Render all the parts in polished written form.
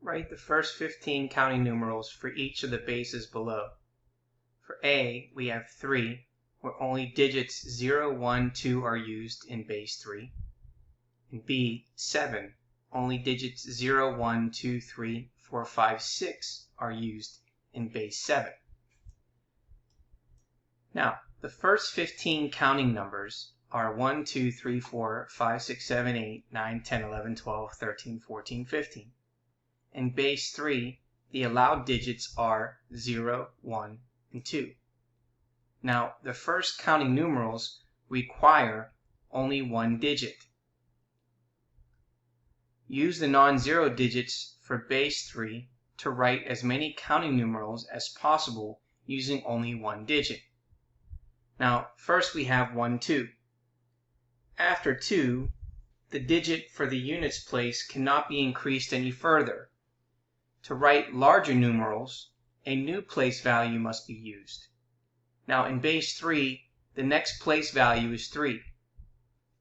Write the first 15 counting numerals for each of the bases below. For A, we have 3, where only digits 0, 1, 2 are used in base 3. And B, 7, only digits 0, 1, 2, 3, 4, 5, 6 are used in base 7. Now, the first 15 counting numbers are 1, 2, 3, 4, 5, 6, 7, 8, 9, 10, 11, 12, 13, 14, 15. In base 3, the allowed digits are 0, 1, and 2. Now, the first counting numerals require only one digit. Use the non-zero digits for base 3 to write as many counting numerals as possible using only one digit. Now, first we have 1, 2. After 2, the digit for the units place cannot be increased any further. To write larger numerals, a new place value must be used. Now in base 3, the next place value is 3.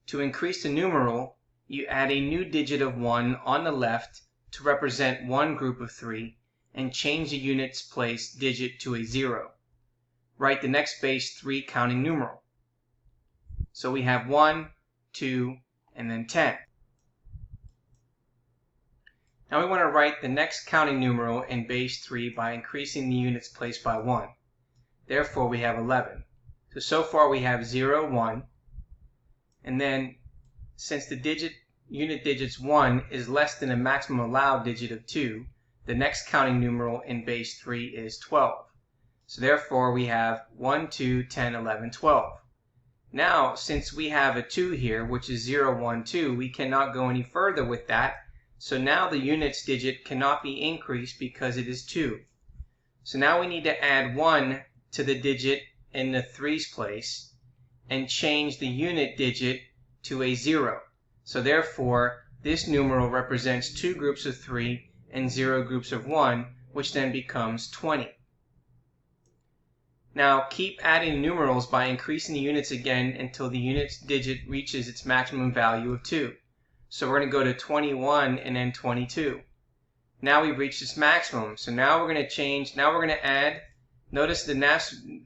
To increase the numeral, you add a new digit of 1 on the left to represent one group of 3 and change the units place digit to a 0. Write the next base 3 counting numeral. So we have 1, 2, and then 10. Now we want to write the next counting numeral in base 3 by increasing the units place by 1. Therefore we have 11. So far we have 0, 1, and then since the unit digits 1 is less than a maximum allowed digit of 2, the next counting numeral in base 3 is 12. So therefore we have 1, 2, 10, 11, 12. Now since we have a 2 here, which is 0, 1, 2, we cannot go any further with that. So now the units digit cannot be increased because it is 2. So now we need to add 1 to the digit in the 3's place and change the unit digit to a 0. So therefore this numeral represents 2 groups of 3 and 0 groups of 1, which then becomes 20. Now keep adding numerals by increasing the units again until the units digit reaches its maximum value of 2. So we're going to go to 21 and then 22. Now we've reached its maximum. So now we're going to change. Now we're going to add. Notice the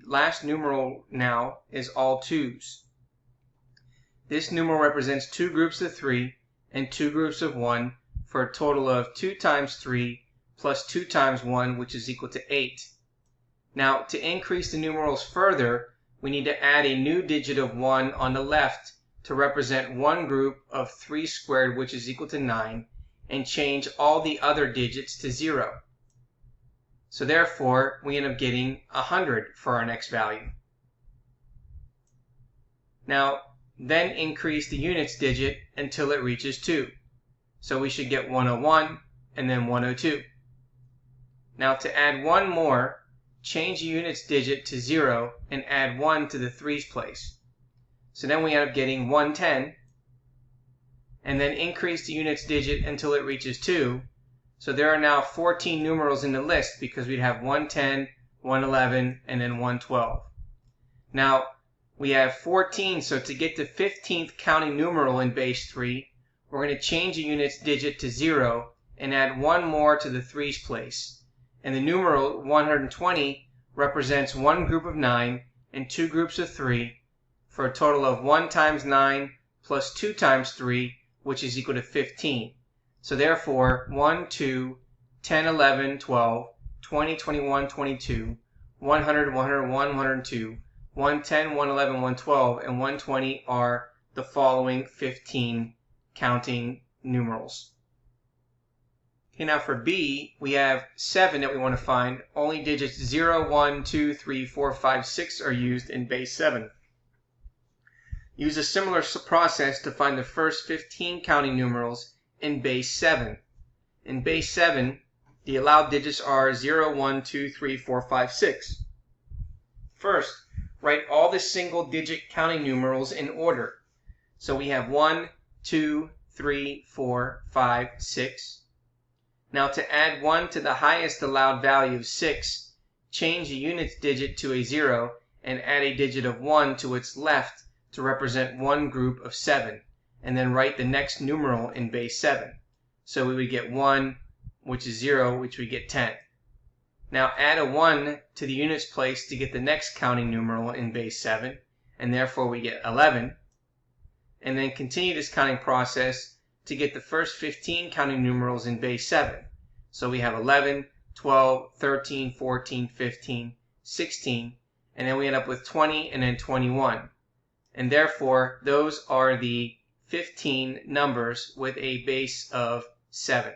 last numeral now is all 2's. This numeral represents 2 groups of 3 and 2 groups of 1 for a total of 2 times 3 plus 2 times 1, which is equal to 8. Now to increase the numerals further, we need to add a new digit of 1 on the left to represent one group of 3 squared, which is equal to 9, and change all the other digits to 0. So therefore, we end up getting 100 for our next value. Now, then increase the units digit until it reaches 2. So we should get 101 and then 102. Now to add one more, change the units digit to 0 and add 1 to the 3's place. So then we end up getting 110, and then increase the units digit until it reaches 2. So there are now 14 numerals in the list because we'd have 110, 111, and then 112. Now we have 14, so to get the 15th counting numeral in base 3, we're going to change the units digit to 0 and add 1 more to the 3's place. And the numeral 120 represents one group of 9 and 2 groups of 3, for a total of 1 times 9 plus 2 times 3, which is equal to 15. So therefore, 1, 2, 10, 11, 12, 20, 21, 22, 100, 101, 102, 110, 111, 112, and 120 are the following 15 counting numerals. Okay, now for B, we have 7 that we want to find. Only digits 0, 1, 2, 3, 4, 5, 6 are used in base 7. Use a similar process to find the first 15 counting numerals in base 7. In base 7, the allowed digits are 0, 1, 2, 3, 4, 5, 6. First, write all the single digit counting numerals in order. So we have 1, 2, 3, 4, 5, 6. Now to add 1 to the highest allowed value of 6, change the units digit to a 0 and add a digit of 1 to its left to represent one group of 7, and then write the next numeral in base 7. So we would get 1, which is 0, which we get 10. Now add a 1 to the units place to get the next counting numeral in base 7, and therefore we get 11. And then continue this counting process to get the first 15 counting numerals in base 7. So we have 11, 12, 13, 14, 15, 16, and then we end up with 20 and then 21. And therefore, those are the 15 numbers with a base of 7.